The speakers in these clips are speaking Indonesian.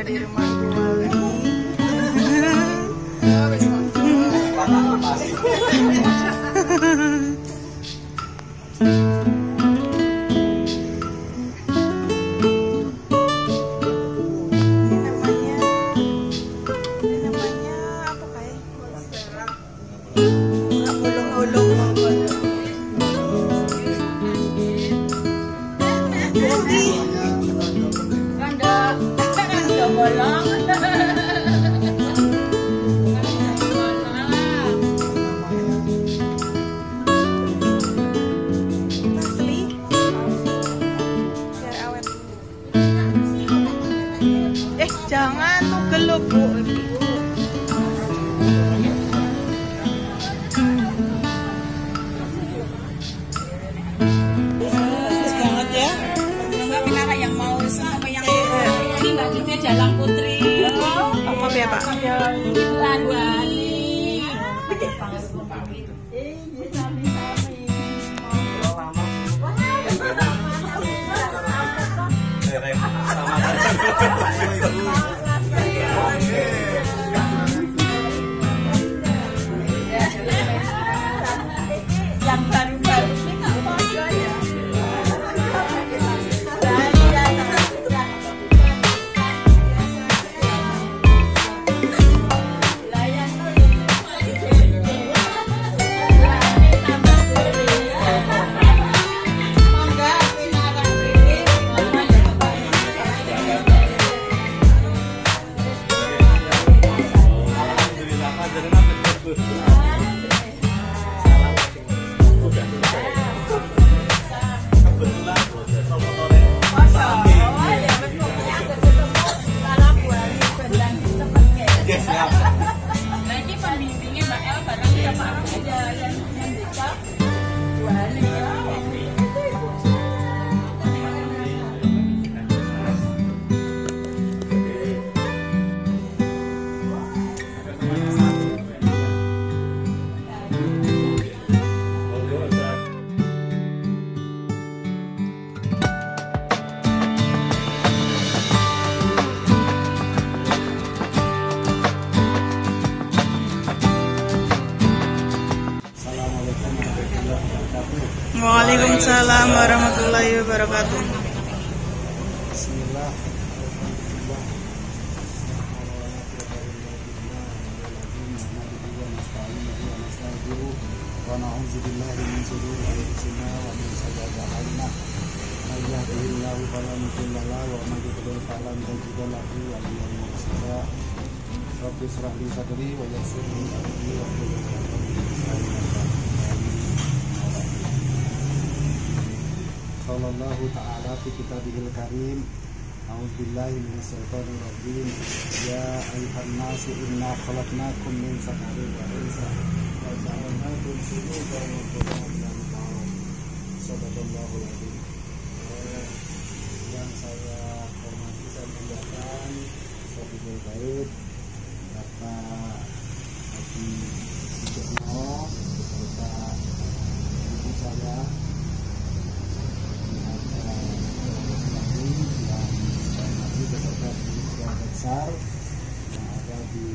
di rumah Wali. Jangan tuh gelup, Bu. Bagus banget ya. Kenapa yang mau sama yang ini Mbak Gita Jalang Putri. Apa ya, Pak? Ibu Anwani. Yang baru-baru ini nggak pojok ya. Lagi pembimbingnya Mbak El barang siapa aja yang bisa jualin ya. Waalaikumsalam warahmatullahi wabarakatuh. Bismillah. Wa na'udzu billahi min shururi anfusina wa min sayyiati a'malina. May yahdihillahu fala mudilla lahu wa man yudlil fala tajida lahu waliyyan mursyida. Rabbi shrah li sadri wa yassir li amri wahlul 'uqdatam min lisani yafqahu qawli. Sallallahu ta'ala fi kitabihil karim. A'udzubillahi minasyaitonir rajim. Ya ayyuhan nasu inna khalaqnakum min dzakarin wa unsa wa ja'alnakum syu'uban wa qabaila Sadaqallahul adzim. Yang saya hormati dan muliakan Sohibul Bait Bapak Haji Sugiono beserta ibu saya besar yang ada di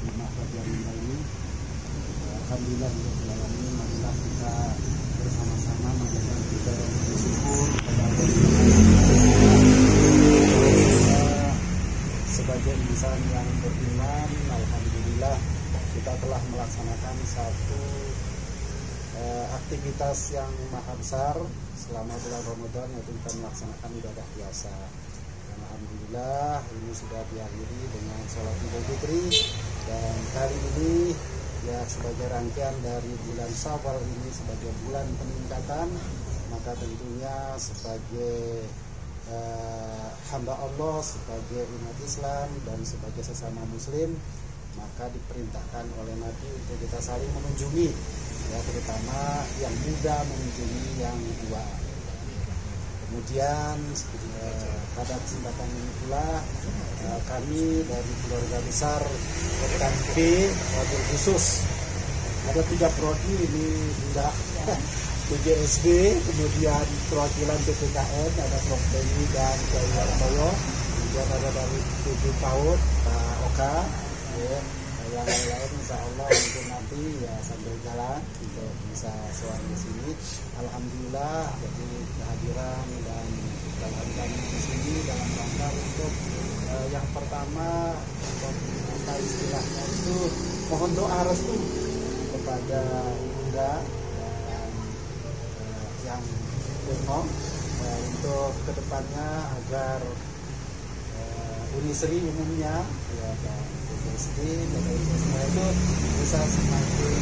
rumah Fajarinda ini. Alhamdulillah alamin, marilah kita bersama-sama menjalankan ibadah dan bersyukur kepada Allah sebagai insan yang beriman. Alhamdulillah kita telah melaksanakan satu aktivitas yang maha besar selama bulan Ramadan, yaitu kita melaksanakan ibadah biasa. Alhamdulillah ini sudah diakhiri dengan sholat Idul Fitri, dan kali ini ya sebagai rangkaian dari bulan Syawal ini sebagai bulan peningkatan, maka tentunya sebagai hamba Allah, sebagai umat Islam dan sebagai sesama Muslim, maka diperintahkan oleh Nabi untuk kita saling mengunjungi, ya terutama yang muda mengunjungi yang tua. Kemudian pada kesempatan ini pula kami dari keluarga besar PKB wabil khusus ada 3 prodi ini sudah PGSB, kemudian perwakilan PPKN ada Prof. Beni dan Kiai Wartoyo, kemudian ada dari 7 tahun Pak Oka, ya. Yang lain insya Allah mungkin nanti ya sambil jalan untuk bisa soal di sini. Alhamdulillah jadi kehadiran dan dalam kami di sini dalam rangka untuk yang pertama apa istilahnya itu mohon doa restu kepada Bunda dan yang Purno untuk kedepannya agar Unisri umumnya ya dan BPSD dan semua itu bisa semakin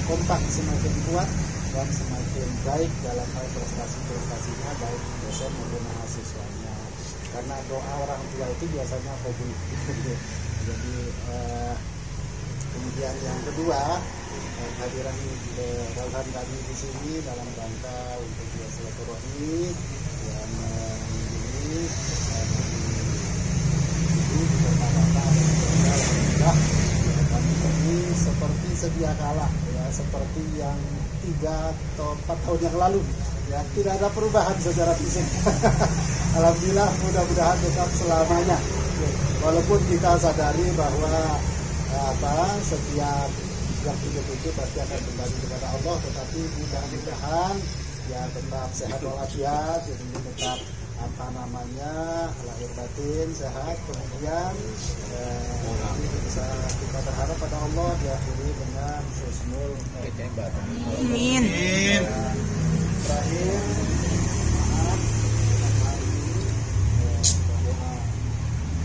kompak, semakin kuat dan semakin baik dalam hal prestasinya baik dosen maupun mahasiswanya, karena doa orang tua itu biasanya kabul. Jadi kemudian yang kedua kehadiran Rauhan kami di sini dalam rangka untuk silaturahmi yang mengunjungi ini seperti sedia kala ya, seperti yang 3 atau 4 tahun yang lalu ya, tidak ada perubahan secara fisik. Alhamdulillah, mudah-mudahan tetap selamanya walaupun kita sadari bahwa setiap yang hidup itu pasti akan kembali kepada Allah, tetapi mudah-mudahan ya tetap sehat walafiat, jadi tetap lahir batin sehat, kemudian bisa kita berharap pada Allah diakhiri dengan husnul khotimah. Amin. Terakhir,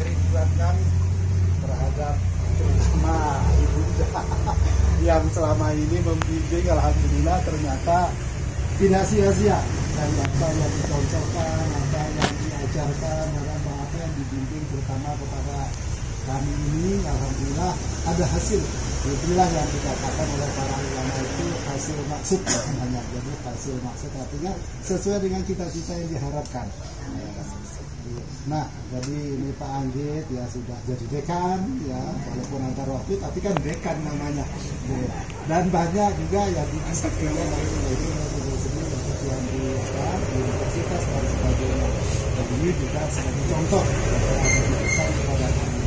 kerinduan kami terhadap terutama ibunda yang selama ini membimbing, alhamdulillah ternyata tidak sia-sia. Dan apa yang dicontohkan, apa yang diajarkan, dan apa yang dibimbing terutama kepada kami ini, alhamdulillah ada hasil. Itulah yang dikatakan oleh para ulama itu hasil maksud namanya. Jadi hasil maksud artinya sesuai dengan cita-cita yang diharapkan. Nah, jadi ini Pak Anggit ya sudah jadi dekan ya, walaupun antar waktu tapi kan dekan namanya. Dan banyak juga yang diinstruksikan yang di universitas dan sebagainya. Dan ini juga sebagai contoh kepada kami.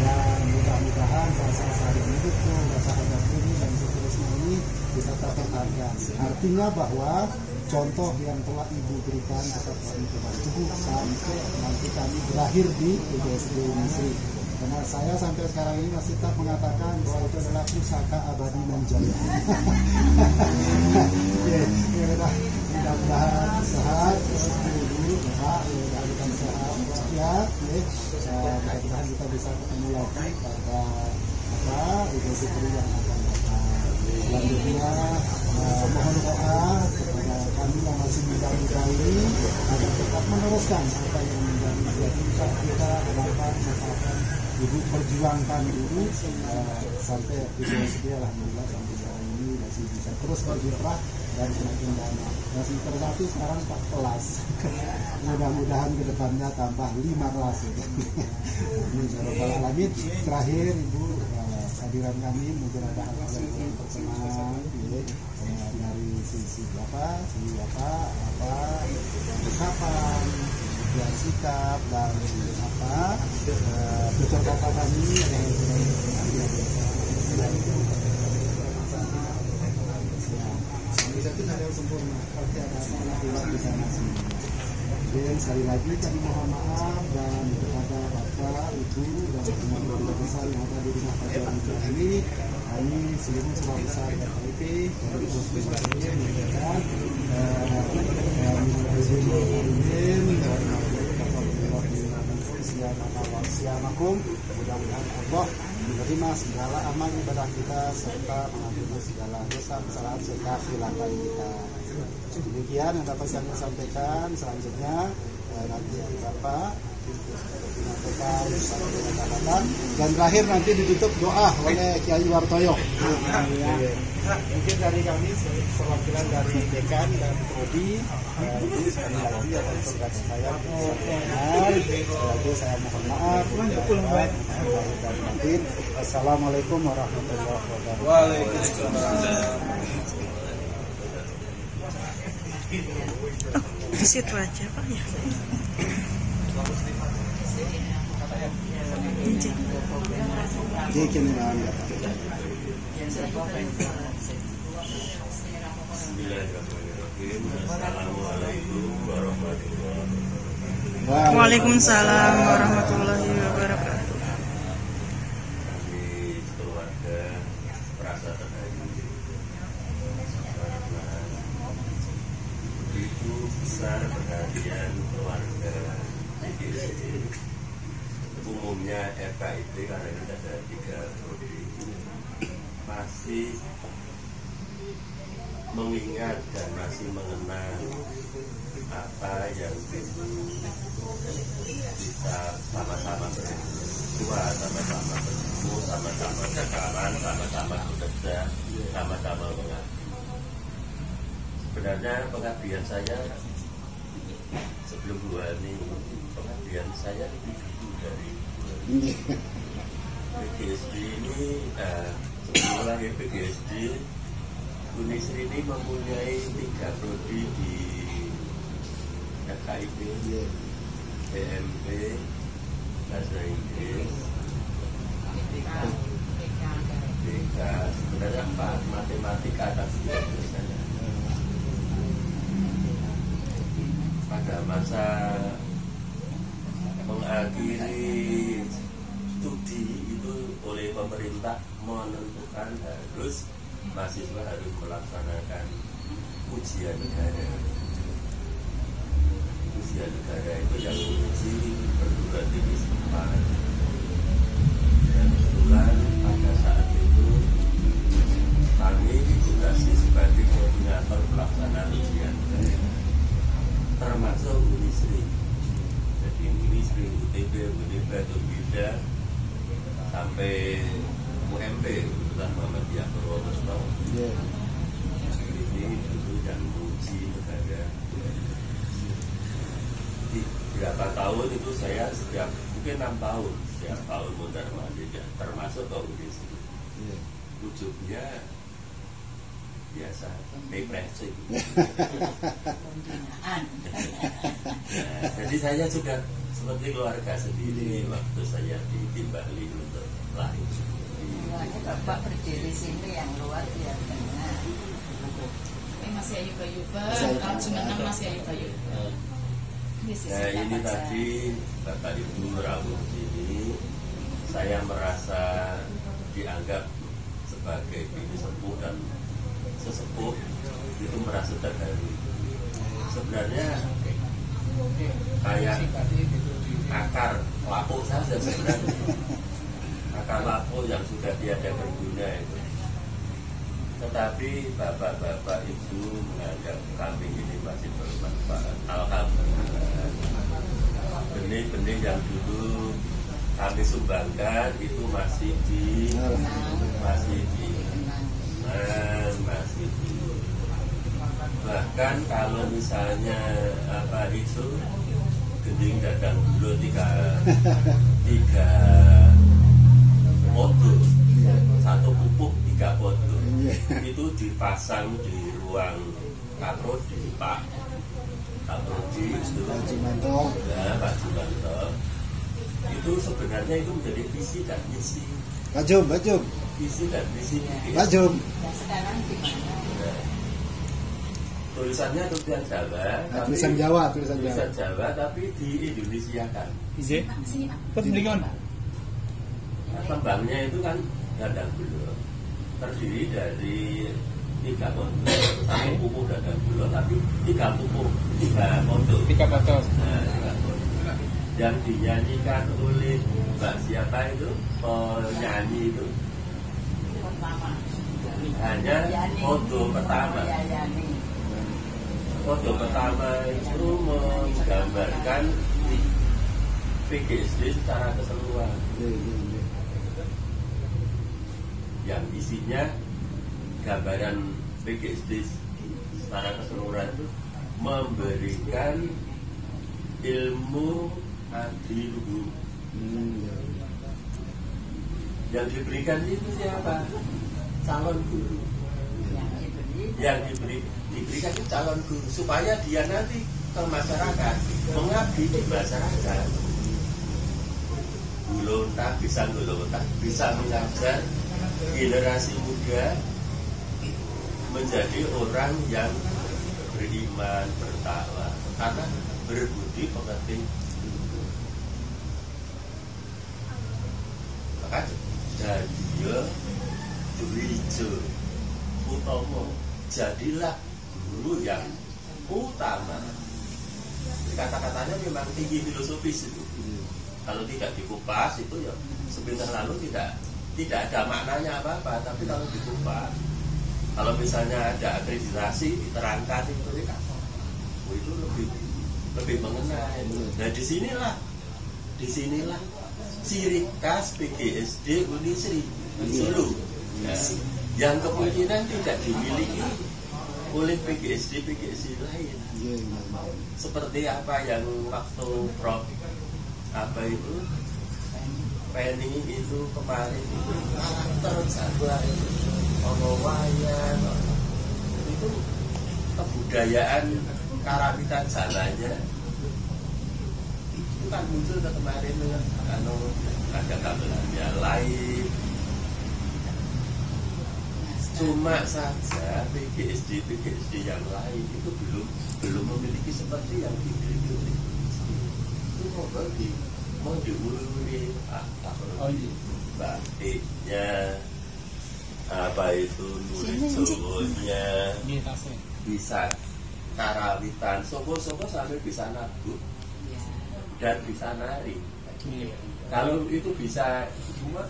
Dan mudah-mudahan bahasa sehari hidup itu, bahasa adab ini dan seterusnya ini bisa terpertahankan. Artinya bahwa contoh yang telah Ibu berikan tetap kami teguh sampai nanti kami berakhir di BPSD Unisri. Karena saya sampai sekarang ini masih tetap mengatakan bahwa itu adalah pusaka abadi dan jaya. Mudah-mudahan sehat, dulu, Bapak, mudah-mudahan sehat, walafiat, mudah-mudahan kita bisa ketemu lagi pada Idul Fitri yang akan datang. Selanjutnya mohon doa kepada kami yang masih muda-muda ini agar tetap meneruskan apa yang menjadi cita kita harapan masyarakat Ibu perjuangkan dulu sampai BPSD alhamdulillah sampai sekarang ini masih bisa terus berkiprah dan semakin banyak. Masih tersatu sekarang 4 kelas. Mudah-mudahan ke depannya tambah 5 kelas. Ini terakhir Ibu hadiran kami mungkin ada hal-hal yang perkenalan dari sisi Bapak, ucapan, kemudian sikap dan tutur kata kami yang itu ada yang sempurna, pasti ada anak di sana sini. Dan sekali lagi kami mohon maaf dan kepada Bapak, Ibu dan semua keluarga besar yang ada di rumah pelajaran ini, kami seluruh sekolah besar KIP dari Muslim menyampaikan mudah-mudahan Allah menerima segala amal ibadah kita serta mengampuni segala dosa kesalahan serta khilafan kita. Demikian yang dapat kami sampaikan. Selanjutnya nanti Bapak menyampaikan kata-kata dan terakhir nanti ditutup doa oleh Kiai Wartoyo. Mungkin dari kami perwakilan dari dekan dan prodi ini sekali lagi atas tugas saya saya mohon maaf. Assalamualaikum warahmatullahi wabarakatuh. Waalaikumsalam. Di situ aja Pak ya. Jadi kini naon Bapak? Bismillahirrahmanirrahim. Assalamualaikum warahmatullahi wabarakatuh. Waalaikumsalam warahmatullahi wabarakatuh. Kami keluarga merasa terharu karena begitu besar perhatian keluarga PGSD. Umumnya FKIP karena kita ada 3 prodi masih mengingat dan masih mengenang apa yang dulu kita sama-sama berdua, sama-sama bertemu, sama-sama berkawan, sama-sama bekerja, sama-sama mengabdi. Sebenarnya pengabdian saya sebelum Bu Ani, pengabdian saya lebih dulu dari PGSD ini. Sebelum lahir PGSD, Unisri ini mempunyai 3 prodi di FKIP, EMP, Bahasa Inggris, BK, sebenarnya 4, matematika dan biasanya. Pada masa mengakhiri studi itu oleh pemerintah menentukan harus mahasiswa harus melaksanakan ujian negara. Ujian negara itu yang menguji perguruan tinggi setempat. Dan kebetulan pada saat itu kami ditugasi sebagai koordinator pelaksanaan ujian negara, termasuk Unisri. Jadi Unisri, UTB, Unibah, Bida, sampai UMP, kebetulan Muhammadiyah Purwokerto. Ini dulu yang menguji negara. Di berapa tahun itu saya setiap mungkin 6 tahun setiap tahun mondar mandir, termasuk ke Unisri. Ujungnya biasa depresi. Jadi saya juga seperti keluarga sendiri waktu saya di Bali untuk lahir. Bapak berdiri sini yang luar biasa. Ini masih ayuba-ayuba, tahun 96 masih ayuba-ayuba. Nah ini tadi Bapak Ibu rawuh sini, saya merasa dianggap sebagai bini sepuh dan sesepuh itu merasa terharu. Sebenarnya kayak akar lapuk saja sebenarnya. Akar lapuk yang sudah tiada berguna itu. Tetapi bapak-bapak itu menganggap kami ini masih bermanfaat. Alhamdulillah. Benih-benih yang dulu kami sumbangkan itu masih di bahkan kalau misalnya apa itu gending dadang dulu 3 foto, 1 pupuk 3 foto itu dipasang di ruang kaprodi Pak Kaprodi itu Pak Jumanto itu sebenarnya itu menjadi visi dan misi visi dan misi Bajum. Sekarang gimana? Tulisannya tulisan Jawa, Tulisan Jawa tapi di Indonesia kan. Ize. Terus Kembangnya itu kan dadang bulur, terdiri dari 3 pondok, 1 pupuk dadang bulur, tapi 3 pupuk, 3 pondok. 3 foto. Nah, 3 pondok. Yang dinyanyikan oleh Mbak siapa itu, penyanyi itu hanya foto pertama. Foto pertama itu menggambarkan PGSD secara keseluruhan. Yang isinya gambaran PGSD secara keseluruhan itu memberikan ilmu adiluhur. Yang diberikan itu siapa? Calon guru. Yang diberikan itu calon guru supaya dia nanti ke masyarakat, mengabdi di masyarakat. golongan bisa mengajar generasi muda menjadi orang yang beriman, bertakwa, karena berbudi pekerti. Maka dia Durijo Utomo, jadilah guru yang utama. Kata-katanya memang tinggi filosofis itu. Kalau tidak dikupas itu ya sebentar lalu tidak ada maknanya apa-apa. Tapi kalau dikupas, kalau misalnya ada akreditasi diterangkan itu itu lebih mengenai. Nah disinilah ciri khas PGSD Unisri Solo, ya, yang kemungkinan tidak dimiliki oleh PGSD lain. Seperti apa yang waktu Prof Penny itu kemarin itu terjaga itu wayang itu kebudayaan karawitan jalannya itu kan muncul ke kemarin kalau ada gamelannya lain. Cuma saja PGSD yang lain itu belum memiliki seperti yang dimiliki oleh itu. Mau diuluri batiknya apa itu nulisonya bisa karawitan sopo-sopo sampai bisa nabuk dan bisa nari. Kalau itu bisa, cuma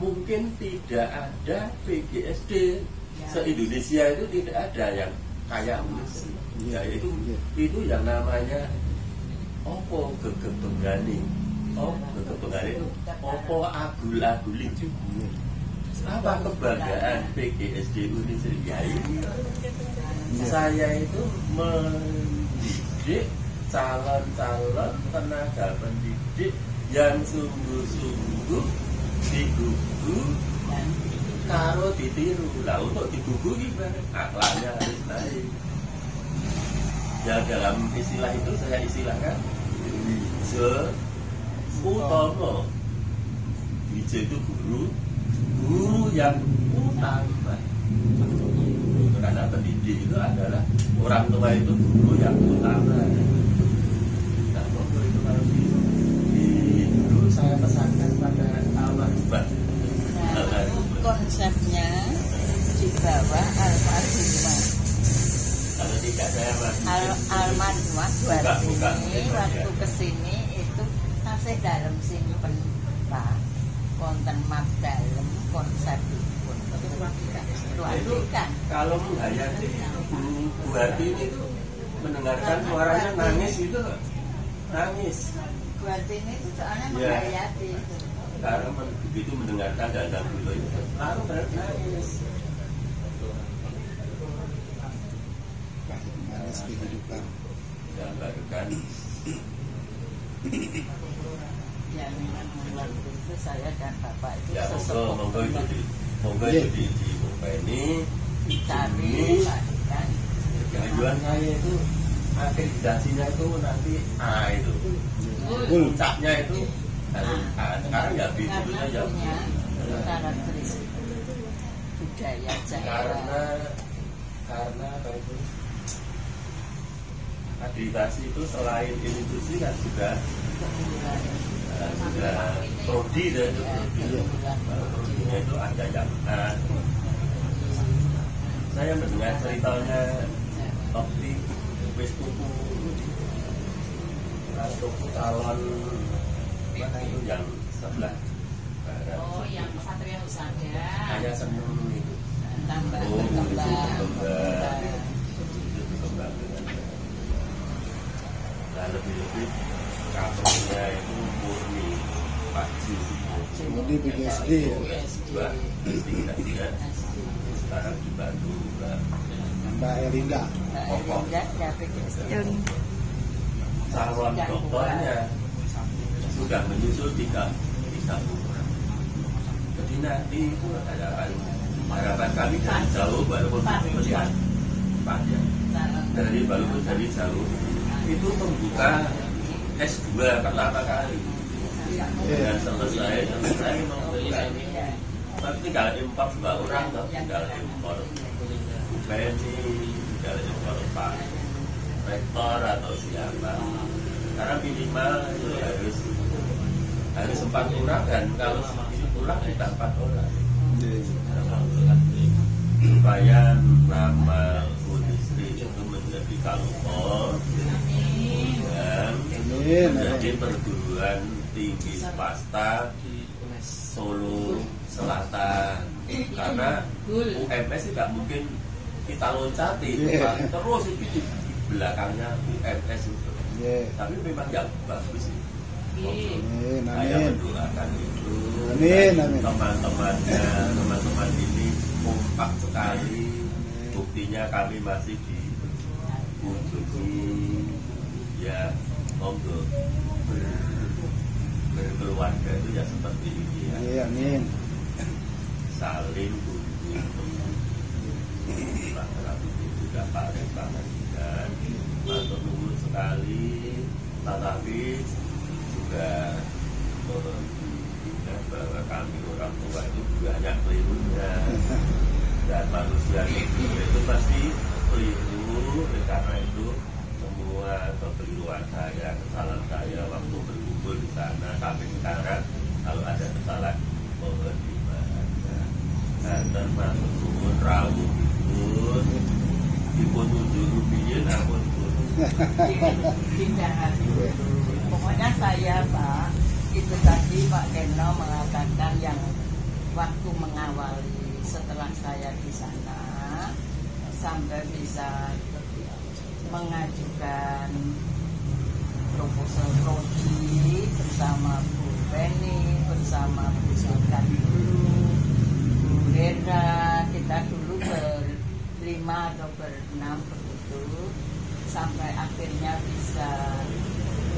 mungkin tidak ada PGSD se-Indonesia itu tidak ada yang kayak Unisri. Ya, itu yang namanya opo gegebenggani. Gegebenggani itu opo agul-aguli. Apa kebanggaan PGSD Unisri? Ya ini saya itu mendidik calon-calon tenaga pendidik yang sungguh-sungguh digugu karo ditiru. Lah untuk digugu gimana? Akhlaknya harus naik. Ya dalam istilah itu saya istilahkan Wijo Utomo. Wijo itu guru yang utama. Karena pendidik itu adalah orang tua itu guru yang utama. Nah, waktu itu harus dulu saya pesankan pada almarhumah. Konsepnya di bawah almarhumah. Kalau tidak saya almarhumah buat ini waktu kesini itu masih dalam simpen Pak. Konten map dalam konsep pun kalau menghayati Bu Hati itu mendengarkan suaranya nangis itu nangis. Bu Hati itu soalnya menghayati itu. Karena begitu mendengarkan dan beliau itu lalu nangis. Manis kehidupan. Gambarkan. Ya memang waktu itu saya dan Bapak itu ya monggo itu di ini dicari kan. Tujuan saya itu akreditasinya itu nanti itu puncaknya itu sekarang ya bidunya ya karakteristik budaya Jawa. Karena apa itu akreditasi itu selain institusi kan sudah prodi dan prodinya itu ada yang saya mendengar ceritanya waktu wis tuku calon mana itu yang sebelah barat. Oh, yang Satria Husada. Hanya seneng itu. Tambah berkembang. Nah lebih-lebih kampungnya itu murni Pakju. Murni PGSD ya. Dua tidak sekarang di Bandung Mbak Elinda. Calon dokternya sudah menyusul 3 orang. Jadi nanti itu harapan kami dari jauh walaupun melihat panjang walaupun dari jauh itu membuka S2 pertama kali Dan selesai membuka ini. Tapi tinggal impor 2 orang toh, tinggal impor Beni, tinggal impor Pak Rektor atau siapa. Karena minimal itu harus 4 orang, dan kalau ini pulang kita 4 orang. Supaya nama Unisri itu menjadi kalupor dan menjadi perguruan tinggi swasta Solo Selatan. Karena UMS tidak mungkin kita loncati terus itu di belakangnya UMS itu. Tapi memang yang bagus itu. Saya mendoakan itu. Teman-teman ini kompak sekali. Buktinya kami masih dikunjungi, ya, monggo berkeluarga itu ya seperti ini ya. Amin. Saling juga paling dan matur nuwun sekali, tetapi juga mohon diingat bahwa kami orang tua itu juga hanya kelirunya, dan manusia itu pasti keliru. Karena itu semua kekeliruan saya, kesalahan saya waktu berkumpul di sana sampai sekarang, kalau ada kesalahan mohon dimaafkan. Dan termasuk nuwun rawuh dipun unjuk rupiah namun pokoknya saya Pak, itu tadi Pak Keno mengatakan yang waktu mengawali setelah saya di sana sampai bisa mengajukan proposal prodi bersama Bu Beni, bersama Bu Sultan dulu, Bu Hendra, kita dulu berlima atau berenam begitu, sampai akhirnya bisa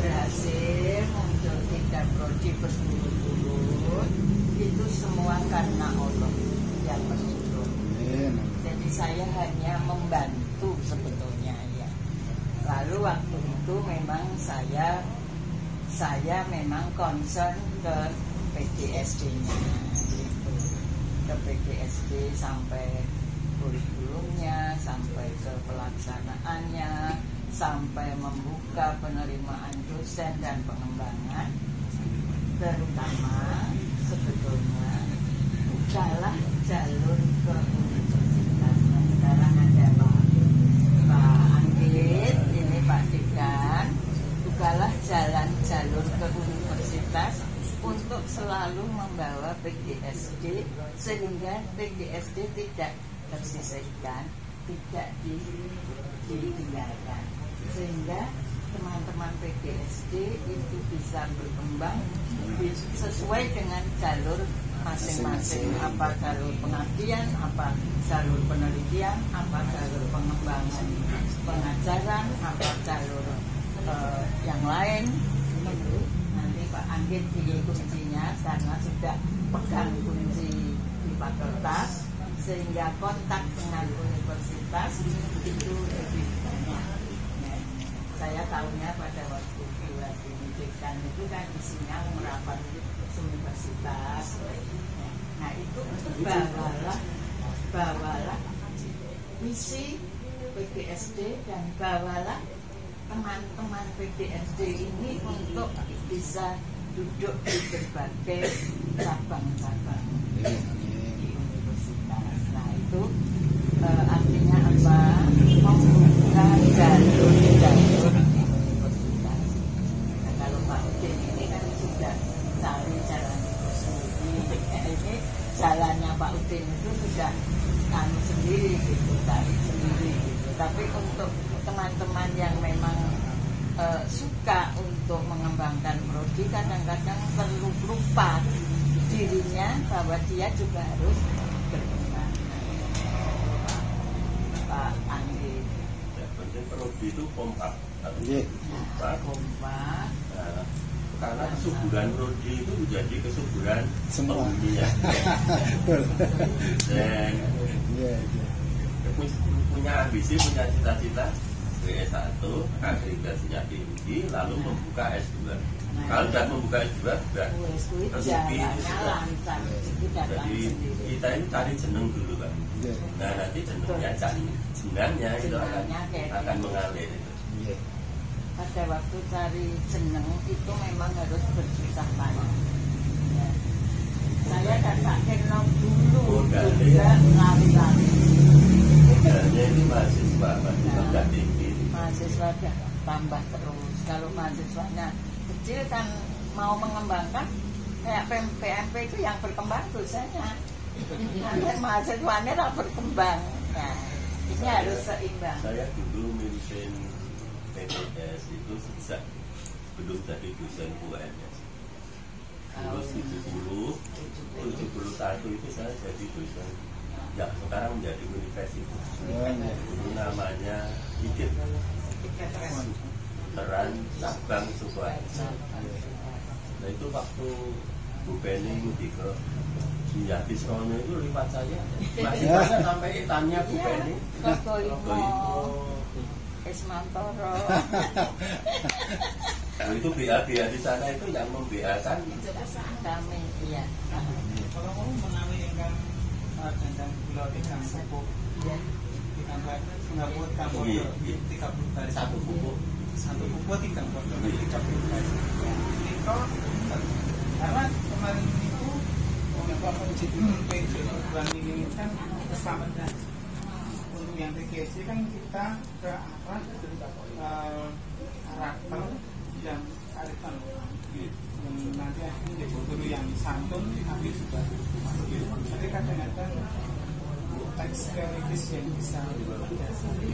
berhasil muncul 3 prodi berturut-turut. Itu semua karena Allah yang menuntun. Jadi saya hanya membantu sebetulnya ya. Lalu waktu itu memang saya memang concern ke PGSD-nya gitu. Ke PGSD sampai kurikulumnya, sampai ke pelaksanaannya, sampai membuka penerimaan dosen dan pengembangan. Terutama sebetulnya bukalah jalur ke universitas. Sekarang ada Pak Anggit, ini Pak Dekan, bukalah jalur ke universitas untuk selalu membawa PGSD sehingga PGSD tidak tersisihkan, tidak ditinggalkan, sehingga teman-teman PGSD itu bisa berkembang sesuai dengan jalur masing-masing, apa jalur pengabdian, apa jalur penelitian, apa jalur pengembangan pengajaran, apa jalur yang lain. Nanti Pak Anggit pilih kuncinya karena sudah pegang kunci di fakultas, sehingga kontak dengan universitas itu lebih banyak. Saya tahunya pada waktu buat pendidikan itu kan isinya merapat universitas. Nah itu bawalah misi PGSD dan bawalah teman-teman PGSD ini untuk bisa duduk di berbagai cabang-cabang di universitas. Nah itu artinya apa? Membuka jalur di universitas. Nah, kalau Pak Udin ini kan sudah cari jalan itu sendiri. Ini jalannya Pak Udin itu sudah sendiri gitu, cari sendiri gitu. Tapi untuk teman-teman yang memang suka untuk mengembangkan prodi, kadang-kadang perlu lupa dirinya bahwa dia juga harus berkembang. Pak Andi. Yang penting prodi itu kompak. Kompak. Karena kesuburan prodi itu menjadi kesuburan penghuninya. Dan punya ambisi, punya cita-cita S1, akreditasinya tinggi, lalu membuka S2. Kalau sudah membuka S2 sudah wes kuwi rezeki itu jalannya sudah. lancar, rezeki datang Jadi sendiri. kita ini cari jeneng dulu kan. Iya. Nah nanti jenengnya cari jenengnya itu Jenengnya kayak akan gitu. mengalir itu. Iya. Pada waktu cari jeneng itu memang harus bersusah payah. Ya. Saya kakak kenal dulu juga lari-lari. Modalnya ini mahasiswa, sudah tinggi. Mahasiswa dah tambah terus. Kalau mahasiswanya kecil kan mau mengembangkan kayak PMP itu yang berkembang dosanya. Nanti mahasiswanya tak berkembang. Nah, ini harus seimbang. Saya dulu mimpin PTS itu sejak belum jadi dosen UNS. Terus 71 itu saya jadi dosen. Ya sekarang menjadi universitas. Dulu namanya IKIP, Teran Cabang Sukoharjo. Nah itu waktu Bu Penny mudik ke Bisrono itu lipat saya. Masih banyak sampai tanya Bu Penny. Toko Imo, Esmantoro. Nah, itu BA di sana itu yang membeakan Kami, iya. Kalau mau menawi ingkang dandang gula ingkang pupuk Iya. ditambah Singapura tambah Iya. 30 baris satu pupuk. satu pupuk 30 baris. Itu karena kemarin itu Bapak Uji PJ perguruan ini kan keselamatan. Untuk yang PGC kan kita ke arah karakter yang kearifan lokal. Nanti akhirnya jadi guru yang santun tapi sudah jadi kadang-kadang teks teoritis yang bisa mendasari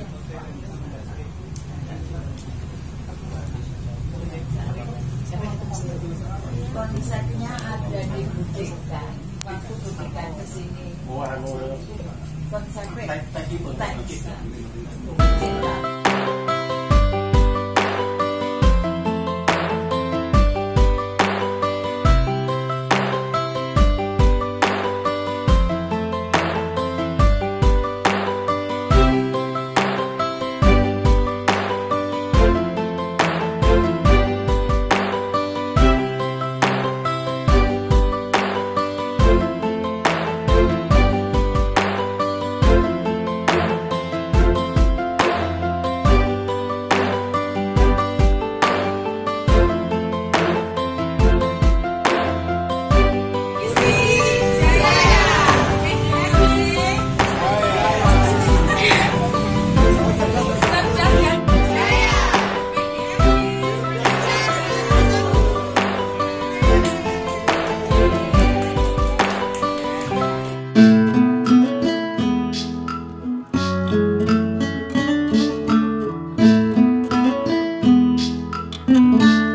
Konsepnya ada di Budikan. Waktu Budikan ke sini. Konsepnya teks. Thank you.